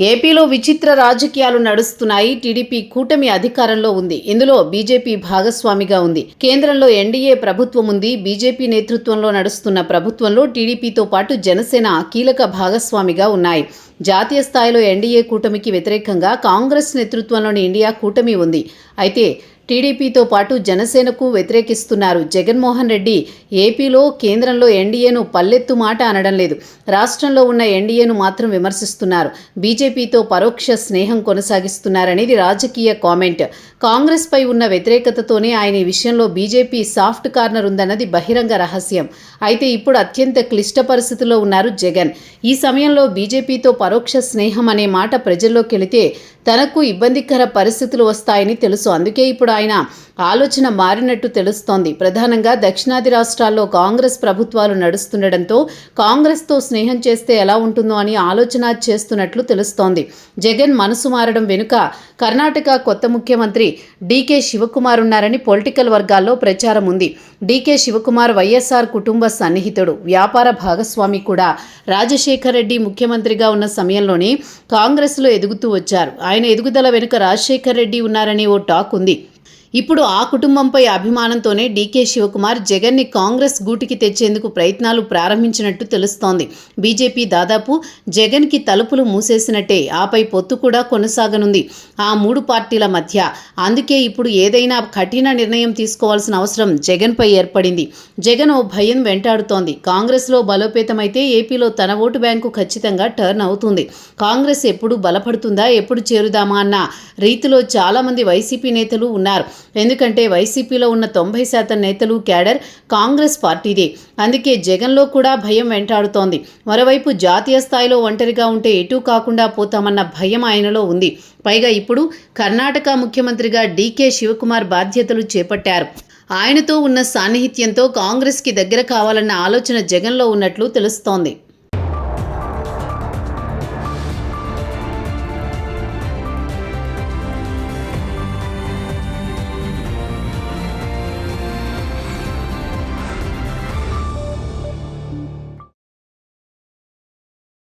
ఏపీలో విచిత్ర రాజకీయాలు నడుస్తున్నాయి. టీడీపీ కూటమి అధికారంలో ఉంది. ఇందులో బీజేపీ భాగస్వామిగా ఉంది. కేంద్రంలో ఎన్డీఏ ప్రభుత్వం ఉంది. బీజేపీ నేతృత్వంలో నడుస్తున్న ప్రభుత్వంలో టీడీపీతో పాటు జనసేన కీలక భాగస్వామిగా ఉన్నాయి. జాతీయ స్థాయిలో ఎన్డీఏ కూటమికి వ్యతిరేకంగా కాంగ్రెస్ నేతృత్వంలోని ఇండియా కూటమి ఉంది. అయితే టీడీపీతో పాటు జనసేనకు వ్యతిరేకిస్తున్నారు. జగన్మోహన్ రెడ్డి ఏపీలో కేంద్రంలో ఎన్డీఏను పల్లెత్తు మాట అనడం లేదు. రాష్ట్రంలో ఉన్న ఎన్డీఏను మాత్రం విమర్శిస్తున్నారు. బీజేపీతో పరోక్ష స్నేహం కొనసాగిస్తున్నారనేది రాజకీయ కామెంట్. కాంగ్రెస్ పై ఉన్న వ్యతిరేకతతోనే ఆయన ఈ విషయంలో బీజేపీ సాఫ్ట్ కార్నర్ ఉందన్నది బహిరంగ రహస్యం. అయితే ఇప్పుడు అత్యంత క్లిష్ట పరిస్థితుల్లో ఉన్నారు జగన్. ఈ సమయంలో బీజేపీతో పరోక్ష స్నేహం అనే మాట ప్రజల్లోకి వెళితే తనకు ఇబ్బందికర పరిస్థితులు వస్తాయని తెలుసు. అందుకే ఇప్పుడు ఆయన ఆలోచన మారినట్టు తెలుస్తోంది. ప్రధానంగా దక్షిణాది రాష్ట్రాల్లో కాంగ్రెస్ ప్రభుత్వాలు నడుస్తుండటంతో కాంగ్రెస్తో స్నేహం చేస్తే ఎలా ఉంటుందో అని ఆలోచన చేస్తున్నట్లు తెలుస్తోంది. జగన్ మనసు మారడం వెనుక కర్ణాటక కొత్త ముఖ్యమంత్రి డీకే శివకుమార్ ఉన్నారని పొలిటికల్ వర్గాల్లో ప్రచారం ఉంది. డీకే శివకుమార్ వైఎస్ఆర్ కుటుంబ సన్నిహితుడు, వ్యాపార భాగస్వామి కూడా. రాజశేఖర్ రెడ్డి ముఖ్యమంత్రిగా ఉన్న సమయంలోనే కాంగ్రెస్లో ఎదుగుతూ వచ్చారు. ఆయన ఎదుగుదల వెనుక రాజశేఖర్ రెడ్డి ఉన్నారనే ఓ టాక్ ఉంది. ఇప్పుడు ఆ కుటుంబంపై అభిమానంతోనే డీకే శివకుమార్ జగన్ని కాంగ్రెస్ గూటికి తెచ్చేందుకు ప్రయత్నాలు ప్రారంభించినట్టు తెలుస్తోంది. బీజేపీ దాదాపు జగన్కి తలుపులు మూసేసినట్టే. ఆపై పొత్తు కూడా కొనసాగనుంది ఆ మూడు పార్టీల మధ్య. అందుకే ఇప్పుడు ఏదైనా కఠిన నిర్ణయం తీసుకోవాల్సిన అవసరం జగన్పై ఏర్పడింది. జగన్ ఓ భయం వెంటాడుతోంది. కాంగ్రెస్లో బలోపేతమైతే ఏపీలో తన ఓటు బ్యాంకు ఖచ్చితంగా టర్న్ అవుతుంది. కాంగ్రెస్ ఎప్పుడు బలపడుతుందా, ఎప్పుడు చేరుదామా అన్న రీతిలో చాలామంది వైసీపీ నేతలు ఉన్నారు. ఎందుకంటే వైసీపీలో ఉన్న 90% నేతలు క్యాడర్ కాంగ్రెస్ పార్టీదే. అందుకే జగన్లో కూడా భయం వెంటాడుతోంది. మరోవైపు జాతీయ స్థాయిలో ఒంటరిగా ఉంటే ఎటూ కాకుండా పోతామన్న భయం ఆయనలో ఉంది. పైగా ఇప్పుడు కర్ణాటక ముఖ్యమంత్రిగా డీకే శివకుమార్ బాధ్యతలు చేపట్టారు. ఆయనతో ఉన్న సాన్నిహిత్యంతో కాంగ్రెస్కి దగ్గర కావాలన్న ఆలోచన జగన్లో ఉన్నట్లు తెలుస్తోంది.